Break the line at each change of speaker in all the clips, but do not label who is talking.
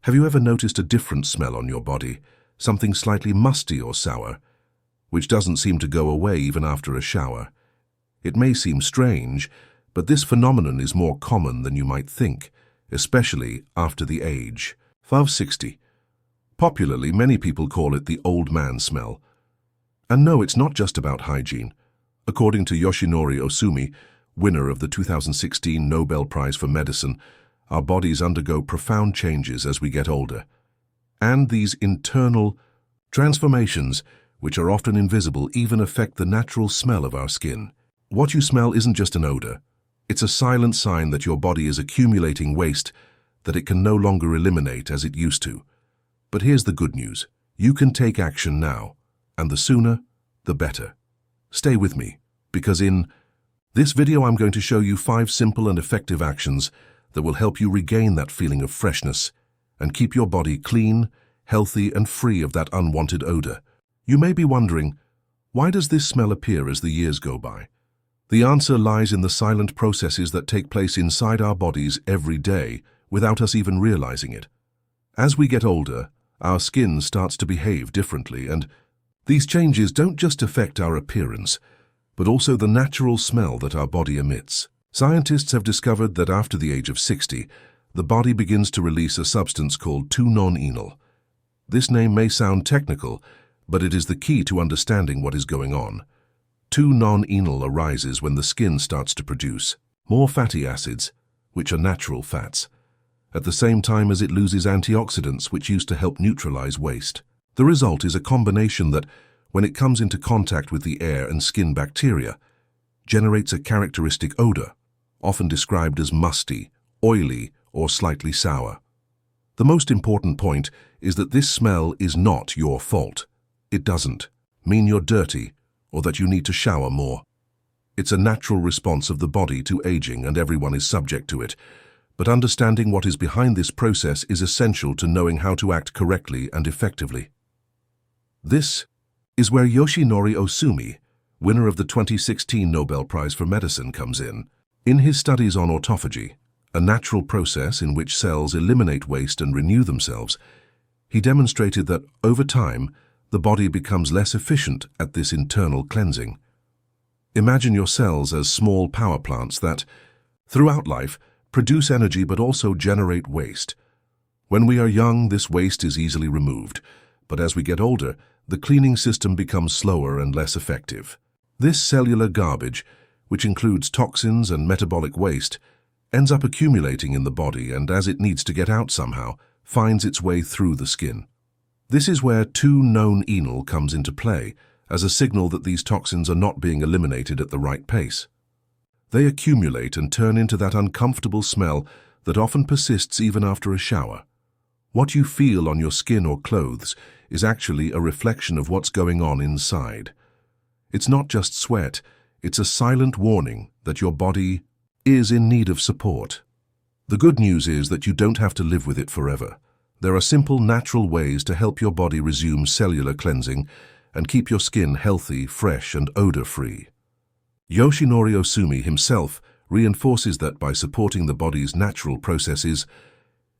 Have you ever noticed a different smell on your body, something slightly musty or sour, which doesn't seem to go away even after a shower? It may seem strange, but this phenomenon is more common than you might think, especially after the age of 60. Popularly, many people call it the old man smell. And no, it's not just about hygiene. According to Yoshinori Ohsumi, winner of the 2016 Nobel Prize for Medicine, our bodies undergo profound changes as we get older. And these internal transformations, which are often invisible, even affect the natural smell of our skin. What you smell isn't just an odor. It's a silent sign that your body is accumulating waste that it can no longer eliminate as it used to. But here's the good news. You can take action now, and the sooner, the better. Stay with me, because in this video I'm going to show you 5 simple and effective actions that will help you regain that feeling of freshness and keep your body clean, healthy, and free of that unwanted odor. You may be wondering, why does this smell appear as the years go by? The answer lies in the silent processes that take place inside our bodies every day without us even realizing it. As we get older, our skin starts to behave differently, and these changes don't just affect our appearance, but also the natural smell that our body emits. Scientists have discovered that after the age of 60, the body begins to release a substance called 2-non-enol. This name may sound technical, but it is the key to understanding what is going on. 2-non-enol arises when the skin starts to produce more fatty acids, which are natural fats, at the same time as it loses antioxidants which used to help neutralize waste. The result is a combination that, when it comes into contact with the air and skin bacteria, generates a characteristic odor, often described as musty, oily, or slightly sour. The most important point is that this smell is not your fault. It doesn't mean you're dirty or that you need to shower more. It's a natural response of the body to aging, and everyone is subject to it. But understanding what is behind this process is essential to knowing how to act correctly and effectively. This is where Yoshinori Ohsumi, winner of the 2016 Nobel Prize for Medicine, comes in. In his studies on autophagy, a natural process in which cells eliminate waste and renew themselves, he demonstrated that, over time, the body becomes less efficient at this internal cleansing. Imagine your cells as small power plants that, throughout life, produce energy but also generate waste. When we are young, this waste is easily removed, but as we get older, the cleaning system becomes slower and less effective. This cellular garbage, which includes toxins and metabolic waste, ends up accumulating in the body and, as it needs to get out somehow, finds its way through the skin. This is where 2-non-enol comes into play, as a signal that these toxins are not being eliminated at the right pace. They accumulate and turn into that uncomfortable smell that often persists even after a shower. What you feel on your skin or clothes is actually a reflection of what's going on inside. It's not just sweat, it's a silent warning that your body is in need of support. The good news is that you don't have to live with it forever. There are simple, natural ways to help your body resume cellular cleansing and keep your skin healthy, fresh, and odor-free. Yoshinori Ohsumi himself reinforces that by supporting the body's natural processes,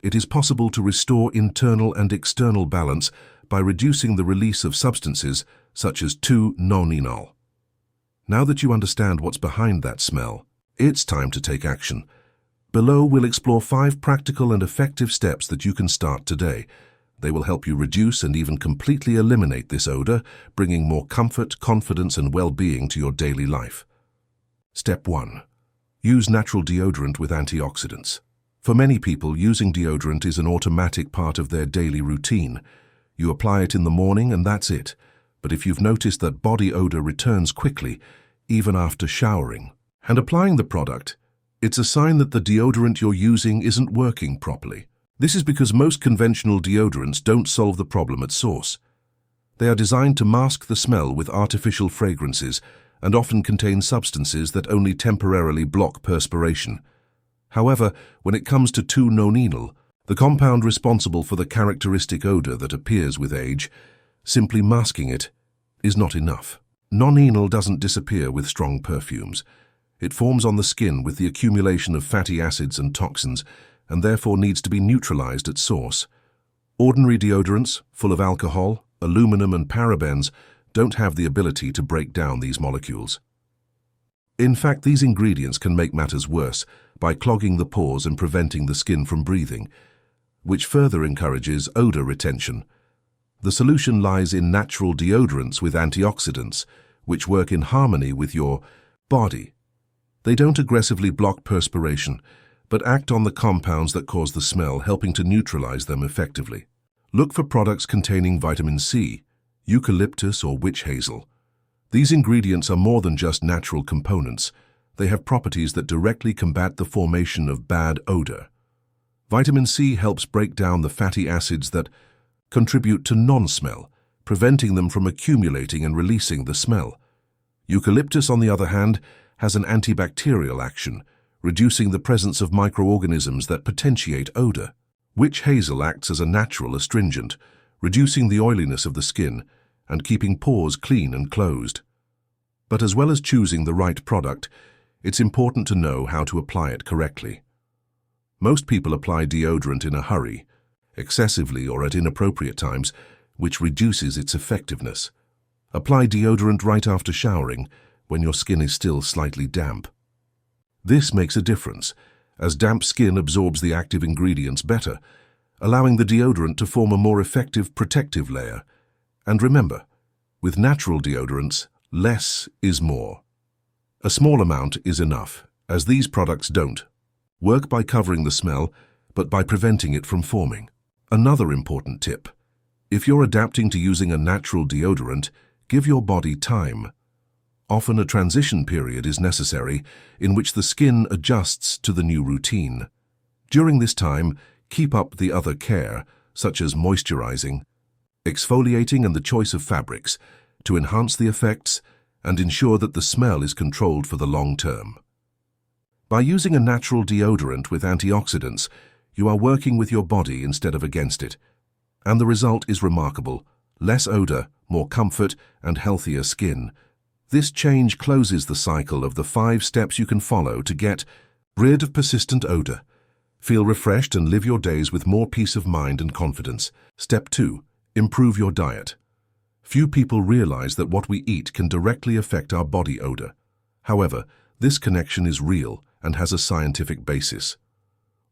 it is possible to restore internal and external balance by reducing the release of substances such as 2-non-enol. Now that you understand what's behind that smell, it's time to take action. Below, we'll explore 5 practical and effective steps that you can start today. They will help you reduce and even completely eliminate this odor, bringing more comfort, confidence, and well-being to your daily life. Step 1. Use natural deodorant with antioxidants. For many people, using deodorant is an automatic part of their daily routine. You apply it in the morning and that's it. But if you've noticed that body odor returns quickly, even after showering, and applying the product, it's a sign that the deodorant you're using isn't working properly. This is because most conventional deodorants don't solve the problem at source. They are designed to mask the smell with artificial fragrances and often contain substances that only temporarily block perspiration. However, when it comes to 2-non-enol, the compound responsible for the characteristic odor that appears with age, simply masking it is not enough. Non-enol doesn't disappear with strong perfumes. It forms on the skin with the accumulation of fatty acids and toxins, and therefore needs to be neutralized at source. Ordinary deodorants, full of alcohol, aluminum and parabens, don't have the ability to break down these molecules. In fact, these ingredients can make matters worse by clogging the pores and preventing the skin from breathing, which further encourages odor retention. The solution lies in natural deodorants with antioxidants, which work in harmony with your body. They don't aggressively block perspiration, but act on the compounds that cause the smell, helping to neutralize them effectively. Look for products containing vitamin C, eucalyptus or witch hazel. These ingredients are more than just natural components. They have properties that directly combat the formation of bad odor. Vitamin C helps break down the fatty acids that contribute to non-smell, preventing them from accumulating and releasing the smell. Eucalyptus, on the other hand, has an antibacterial action, reducing the presence of microorganisms that potentiate odor. Witch hazel acts as a natural astringent, reducing the oiliness of the skin and keeping pores clean and closed. But as well as choosing the right product, it's important to know how to apply it correctly. Most people apply deodorant in a hurry, excessively or at inappropriate times, which reduces its effectiveness. Apply deodorant right after showering, when your skin is still slightly damp. This makes a difference, as damp skin absorbs the active ingredients better, allowing the deodorant to form a more effective protective layer. And remember, with natural deodorants, less is more. A small amount is enough, as these products don't work by covering the smell, but by preventing it from forming. Another important tip: if you're adapting to using a natural deodorant, give your body time. Often a transition period is necessary in which the skin adjusts to the new routine. During this time, keep up the other care, such as moisturizing, exfoliating and the choice of fabrics, to enhance the effects and ensure that the smell is controlled for the long term. By using a natural deodorant with antioxidants, you are working with your body instead of against it. And the result is remarkable: less odor, more comfort, and healthier skin. This change closes the cycle of the 5 steps you can follow to get rid of persistent odor. Feel refreshed and live your days with more peace of mind and confidence. Step 2. Improve your diet. Few people realize that what we eat can directly affect our body odor. However, this connection is real and has a scientific basis.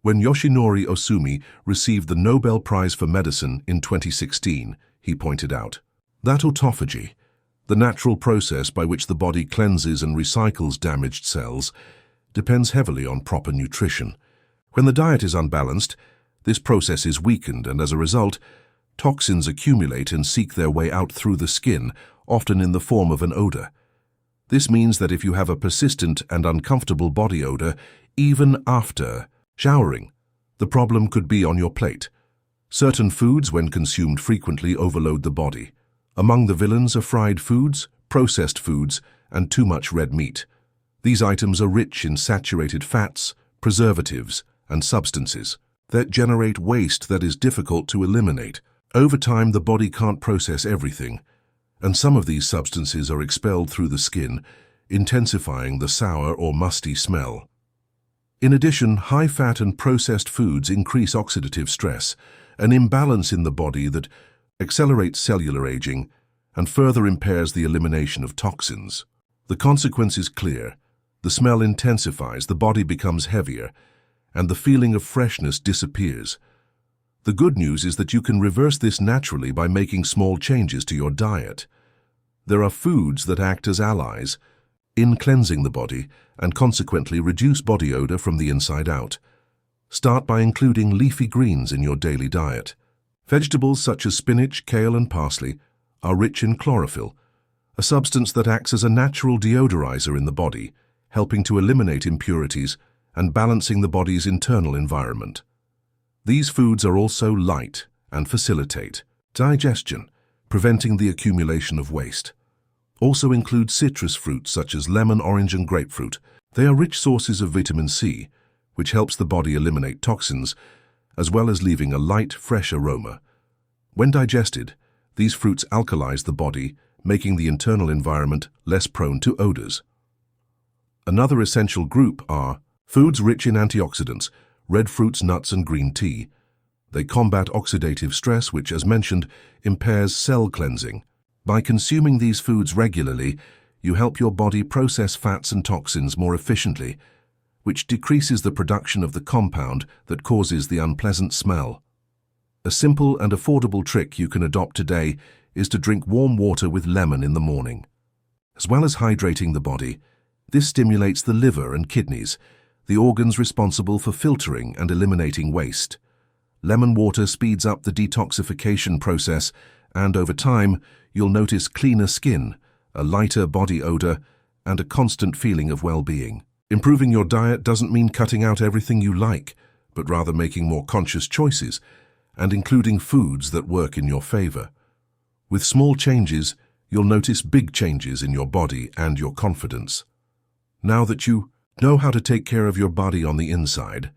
When Yoshinori Ohsumi received the Nobel Prize for Medicine in 2016, he pointed out that autophagy, the natural process by which the body cleanses and recycles damaged cells, depends heavily on proper nutrition. When the diet is unbalanced, this process is weakened, and as a result, toxins accumulate and seek their way out through the skin, often in the form of an odor. This means that if you have a persistent and uncomfortable body odor, even after showering, the problem could be on your plate. Certain foods, when consumed frequently, overload the body. Among the villains are fried foods, processed foods, and too much red meat. These items are rich in saturated fats, preservatives, and substances that generate waste that is difficult to eliminate. Over time, the body can't process everything, and some of these substances are expelled through the skin, intensifying the sour or musty smell. In addition, high-fat and processed foods increase oxidative stress, an imbalance in the body that accelerates cellular aging and further impairs the elimination of toxins. The consequence is clear. The smell intensifies, the body becomes heavier, and the feeling of freshness disappears. The good news is that you can reverse this naturally by making small changes to your diet. There are foods that act as allies in cleansing the body and consequently reduce body odor from the inside out. Start by including leafy greens in your daily diet. Vegetables such as spinach, kale, and parsley are rich in chlorophyll, a substance that acts as a natural deodorizer in the body, helping to eliminate impurities and balancing the body's internal environment. These foods are also light and facilitate digestion, preventing the accumulation of waste. Also include citrus fruits such as lemon, orange, and grapefruit. They are rich sources of vitamin C, which helps the body eliminate toxins, as well as leaving a light, fresh aroma. When digested, these fruits alkalize the body, making the internal environment less prone to odors. Another essential group are foods rich in antioxidants, red fruits, nuts, and green tea. They combat oxidative stress, which, as mentioned, impairs cell cleansing. By consuming these foods regularly, you help your body process fats and toxins more efficiently, which decreases the production of the compound that causes the unpleasant smell. A simple and affordable trick you can adopt today is to drink warm water with lemon in the morning. As well as hydrating the body, this stimulates the liver and kidneys, the organs responsible for filtering and eliminating waste. Lemon water speeds up the detoxification process, and over time, you'll notice cleaner skin, a lighter body odor, and a constant feeling of well-being. Improving your diet doesn't mean cutting out everything you like, but rather making more conscious choices and including foods that work in your favor. With small changes, you'll notice big changes in your body and your confidence. Now that you know how to take care of your body on the inside,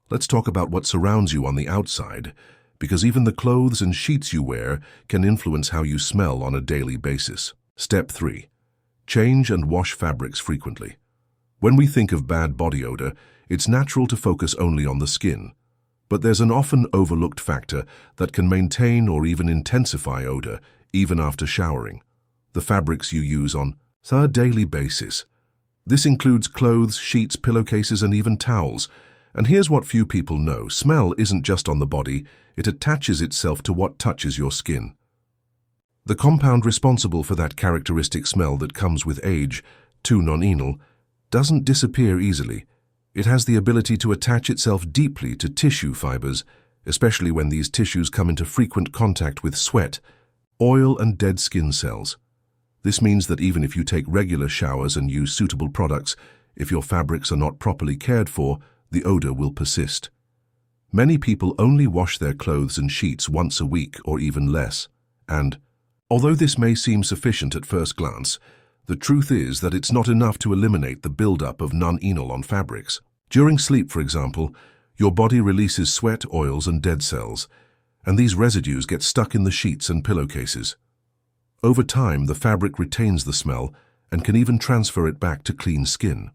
let's talk about what surrounds you on the outside, because even the clothes and sheets you wear can influence how you smell on a daily basis. Step 3. Change and wash fabrics frequently. When we think of bad body odor, it's natural to focus only on the skin. But there's an often overlooked factor that can maintain or even intensify odor even after showering: the fabrics you use on a daily basis. This includes clothes, sheets, pillowcases, and even towels. And here's what few people know: smell isn't just on the body, it attaches itself to what touches your skin. The compound responsible for that characteristic smell that comes with age, 2-nonenal, doesn't disappear easily. It has the ability to attach itself deeply to tissue fibers, especially when these tissues come into frequent contact with sweat, oil, and dead skin cells. This means that even if you take regular showers and use suitable products, if your fabrics are not properly cared for, the odor will persist. Many people only wash their clothes and sheets once a week or even less, and although this may seem sufficient at first glance, the truth is that it's not enough to eliminate the buildup of nonenal on fabrics. During sleep, for example, your body releases sweat, oils, and dead cells, and these residues get stuck in the sheets and pillowcases. Over time, the fabric retains the smell and can even transfer it back to clean skin.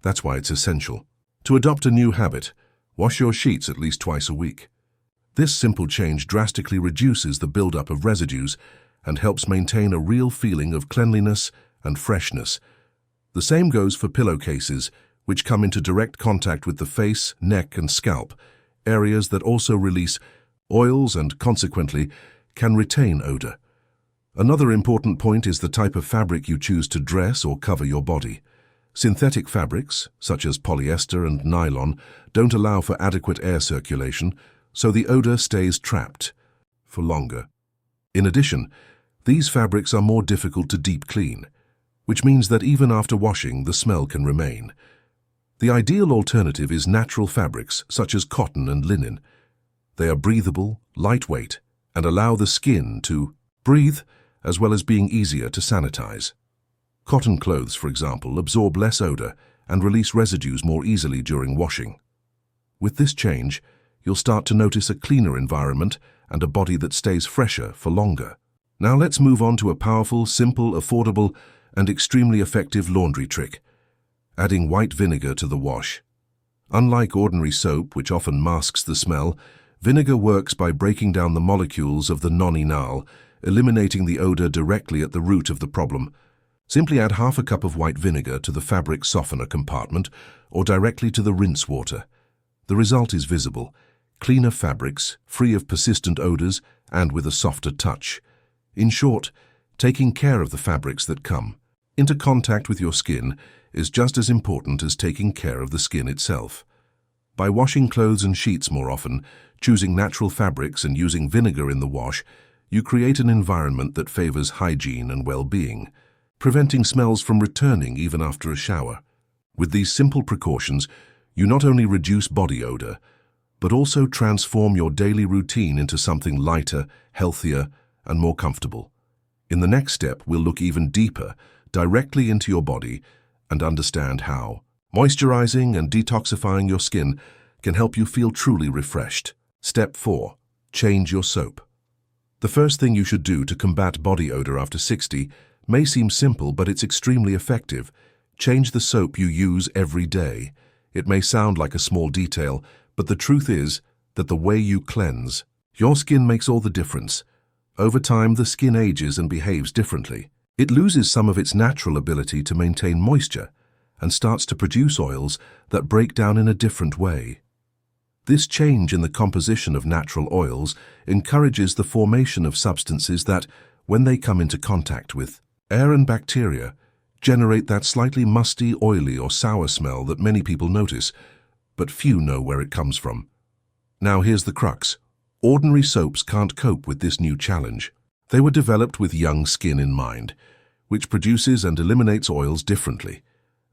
That's why it's essential to adopt a new habit: wash your sheets at least twice a week. This simple change drastically reduces the buildup of residues and helps maintain a real feeling of cleanliness and freshness. The same goes for pillowcases, which come into direct contact with the face, neck, and scalp, areas that also release oils and, consequently, can retain odor. Another important point is the type of fabric you choose to dress or cover your body. Synthetic fabrics, such as polyester and nylon, don't allow for adequate air circulation, so the odor stays trapped for longer. In addition, these fabrics are more difficult to deep clean, which means that even after washing, the smell can remain. The ideal alternative is natural fabrics such as cotton and linen. They are breathable, lightweight, and allow the skin to breathe, as well as being easier to sanitize. Cotton clothes, for example, absorb less odor and release residues more easily during washing. With this change, you'll start to notice a cleaner environment and a body that stays fresher for longer. Now let's move on to a powerful, simple, affordable, and extremely effective laundry trick: adding white vinegar to the wash. Unlike ordinary soap, which often masks the smell, vinegar works by breaking down the molecules of the nonenal, eliminating the odor directly at the root of the problem. Simply add half a cup of white vinegar to the fabric softener compartment or directly to the rinse water. The result is visible: cleaner fabrics, free of persistent odors, and with a softer touch. In short, taking care of the fabrics that come into contact with your skin is just as important as taking care of the skin itself. By washing clothes and sheets more often, choosing natural fabrics, and using vinegar in the wash, you create an environment that favors hygiene and well-being, preventing smells from returning even after a shower. With these simple precautions, you not only reduce body odor, but also transform your daily routine into something lighter, healthier, and more comfortable. In the next step, we'll look even deeper, directly into your body, and understand how moisturizing and detoxifying your skin can help you feel truly refreshed. Step 4. Change your soap. The first thing you should do to combat body odor after 60 may seem simple, but it's extremely effective. Change the soap you use every day. It may sound like a small detail, but the truth is that the way you cleanse, your skin makes all the difference. Over time, the skin ages and behaves differently. It loses some of its natural ability to maintain moisture and starts to produce oils that break down in a different way. This change in the composition of natural oils encourages the formation of substances that, when they come into contact with air and bacteria, generate that slightly musty, oily or sour smell that many people notice, but few know where it comes from. Now here's the crux. Ordinary soaps can't cope with this new challenge. They were developed with young skin in mind, which produces and eliminates oils differently.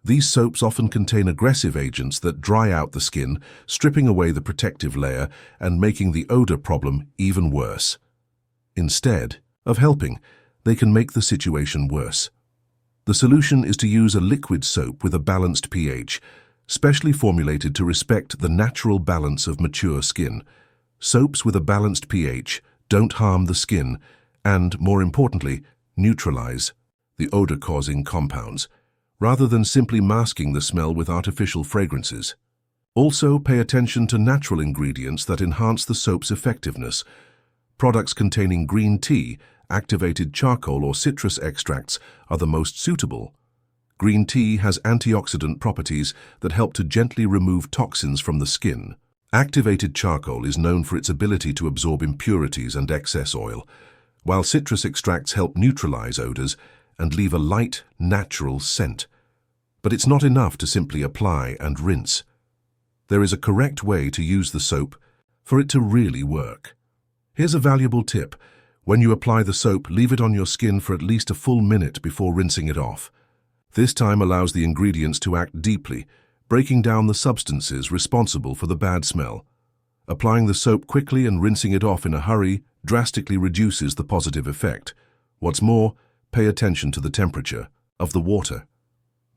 These soaps often contain aggressive agents that dry out the skin, stripping away the protective layer and making the odor problem even worse. Instead of helping, they can make the situation worse. The solution is to use a liquid soap with a balanced pH, specially formulated to respect the natural balance of mature skin. Soaps with a balanced pH don't harm the skin and, more importantly, neutralize the odor-causing compounds, rather than simply masking the smell with artificial fragrances. Also, pay attention to natural ingredients that enhance the soap's effectiveness. Products containing green tea, activated charcoal or citrus extracts are the most suitable. Green tea has antioxidant properties that help to gently remove toxins from the skin. Activated charcoal is known for its ability to absorb impurities and excess oil, while citrus extracts help neutralize odors and leave a light, natural scent. But it's not enough to simply apply and rinse. There is a correct way to use the soap for it to really work. Here's a valuable tip. When you apply the soap, leave it on your skin for at least a full minute before rinsing it off. This time allows the ingredients to act deeply, breaking down the substances responsible for the bad smell. Applying the soap quickly and rinsing it off in a hurry drastically reduces the positive effect. What's more, pay attention to the temperature of the water.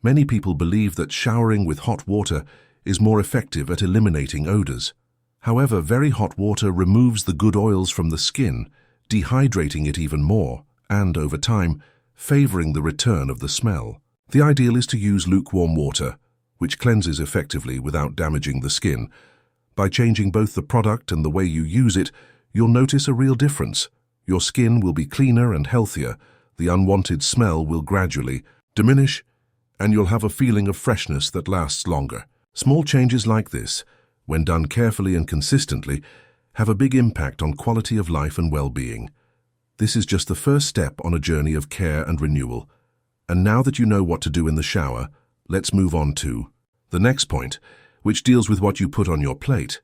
Many people believe that showering with hot water is more effective at eliminating odors. However, very hot water removes the good oils from the skin, dehydrating it even more, and, over time, favoring the return of the smell. The ideal is to use lukewarm water, which cleanses effectively without damaging the skin. By changing both the product and the way you use it, you'll notice a real difference. Your skin will be cleaner and healthier, the unwanted smell will gradually diminish, and you'll have a feeling of freshness that lasts longer. Small changes like this, when done carefully and consistently, have a big impact on quality of life and well-being. This is just the first step on a journey of care and renewal. And now that you know what to do in the shower, let's move on to the next point, which deals with what you put on your plate.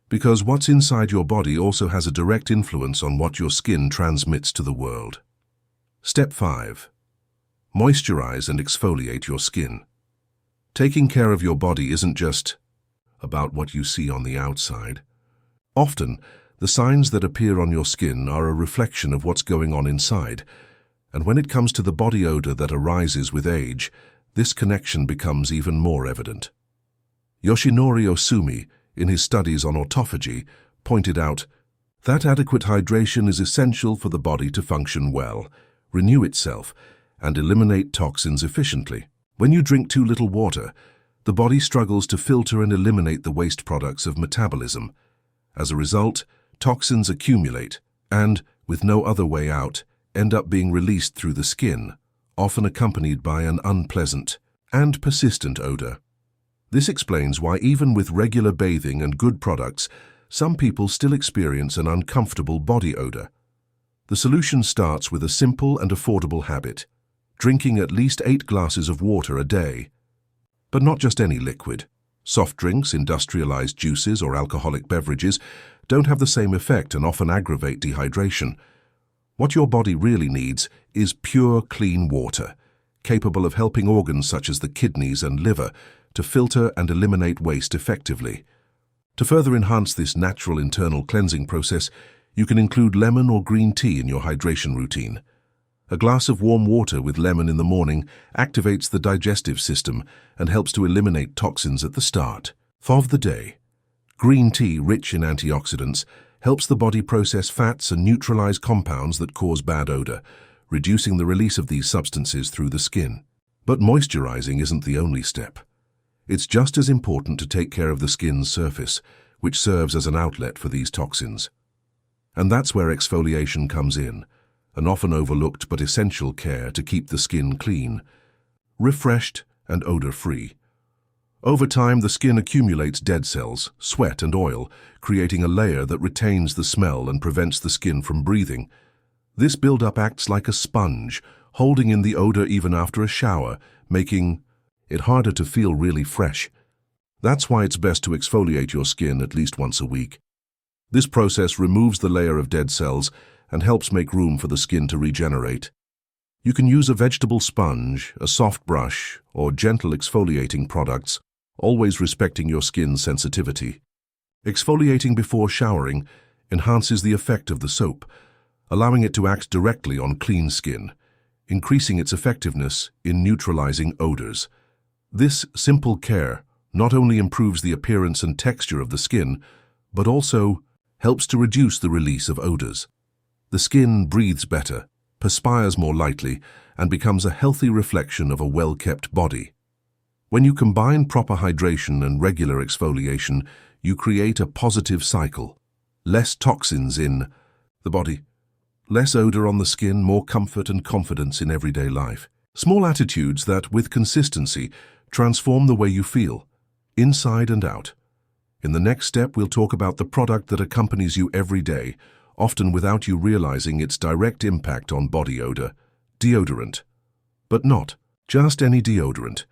Because what's inside your body also has a direct influence on what your skin transmits to the world. Step 5. Moisturize and exfoliate your skin. Taking care of your body isn't just about what you see on the outside. Often, the signs that appear on your skin are a reflection of what's going on inside, and when it comes to the body odor that arises with age, this connection becomes even more evident. Yoshinori Ohsumi, in his studies on autophagy, pointed out that adequate hydration is essential for the body to function well, renew itself, and eliminate toxins efficiently. When you drink too little water, the body struggles to filter and eliminate the waste products of metabolism. As a result, toxins accumulate and, with no other way out, end up being released through the skin, often accompanied by an unpleasant and persistent odor. This explains why even with regular bathing and good products, some people still experience an uncomfortable body odor. The solution starts with a simple and affordable habit: drinking at least 8 glasses of water a day. But not just any liquid. Soft drinks, industrialized juices, or alcoholic beverages don't have the same effect and often aggravate dehydration. What your body really needs is pure, clean water, capable of helping organs such as the kidneys and liver to filter and eliminate waste effectively. To further enhance this natural internal cleansing process, you can include lemon or green tea in your hydration routine. A glass of warm water with lemon in the morning activates the digestive system and helps to eliminate toxins at the start of the day. Green tea, rich in antioxidants, helps the body process fats and neutralize compounds that cause bad odor, reducing the release of these substances through the skin. But moisturizing isn't the only step. It's just as important to take care of the skin's surface, which serves as an outlet for these toxins. And that's where exfoliation comes in, an often overlooked but essential care to keep the skin clean, refreshed and odor-free. Over time, the skin accumulates dead cells, sweat and oil, creating a layer that retains the smell and prevents the skin from breathing. This buildup acts like a sponge, holding in the odor even after a shower, making it harder to feel really fresh. That's why it's best to exfoliate your skin at least once a week. This process removes the layer of dead cells and helps make room for the skin to regenerate. You can use a vegetable sponge, a soft brush, or gentle exfoliating products, always respecting your skin's sensitivity. Exfoliating before showering enhances the effect of the soap, allowing it to act directly on clean skin, increasing its effectiveness in neutralizing odors. This simple care not only improves the appearance and texture of the skin, but also helps to reduce the release of odors. The skin breathes better, perspires more lightly, and becomes a healthy reflection of a well-kept body. When you combine proper hydration and regular exfoliation, you create a positive cycle. Less toxins in the body, less odor on the skin, more comfort and confidence in everyday life. Small attitudes that, with consistency, transform the way you feel, inside and out. In the next step, we'll talk about the product that accompanies you every day, often without you realizing its direct impact on body odor: deodorant. But not just any deodorant.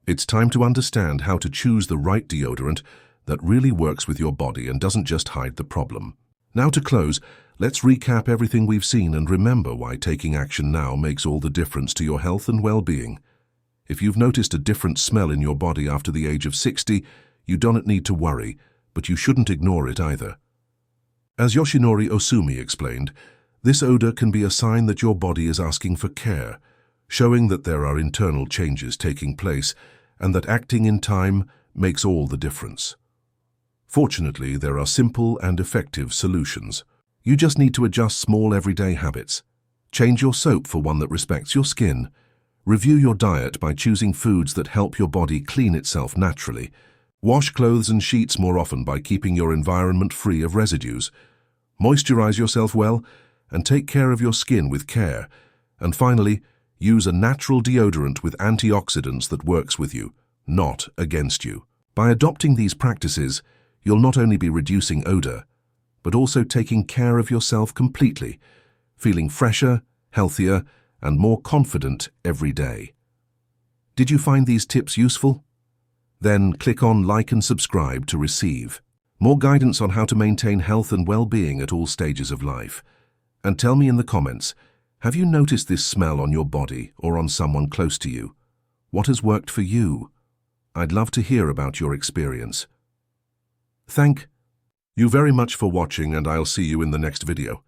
It's time to understand how to choose the right deodorant that really works with your body and doesn't just hide the problem. Now, to close, let's recap everything we've seen and remember why taking action now makes all the difference to your health and well-being. If you've noticed a different smell in your body after the age of 60, you don't need to worry, but you shouldn't ignore it either. As Yoshinori Ohsumi explained, this odor can be a sign that your body is asking for care, showing that there are internal changes taking place and that acting in time makes all the difference. Fortunately, there are simple and effective solutions. You just need to adjust small everyday habits. Change your soap for one that respects your skin. Review your diet by choosing foods that help your body clean itself naturally. Wash clothes and sheets more often by keeping your environment free of residues. Moisturize yourself well and take care of your skin with care. And finally, use a natural deodorant with antioxidants that works with you, not against you. By adopting these practices, you'll not only be reducing odor, but also taking care of yourself completely, feeling fresher, healthier, and more confident every day. Did you find these tips useful? Then click on like and subscribe to receive more guidance on how to maintain health and well-being at all stages of life. And tell me in the comments, have you noticed this smell on your body or on someone close to you? What has worked for you? I'd love to hear about your experience. Thank you very much for watching, and I'll see you in the next video.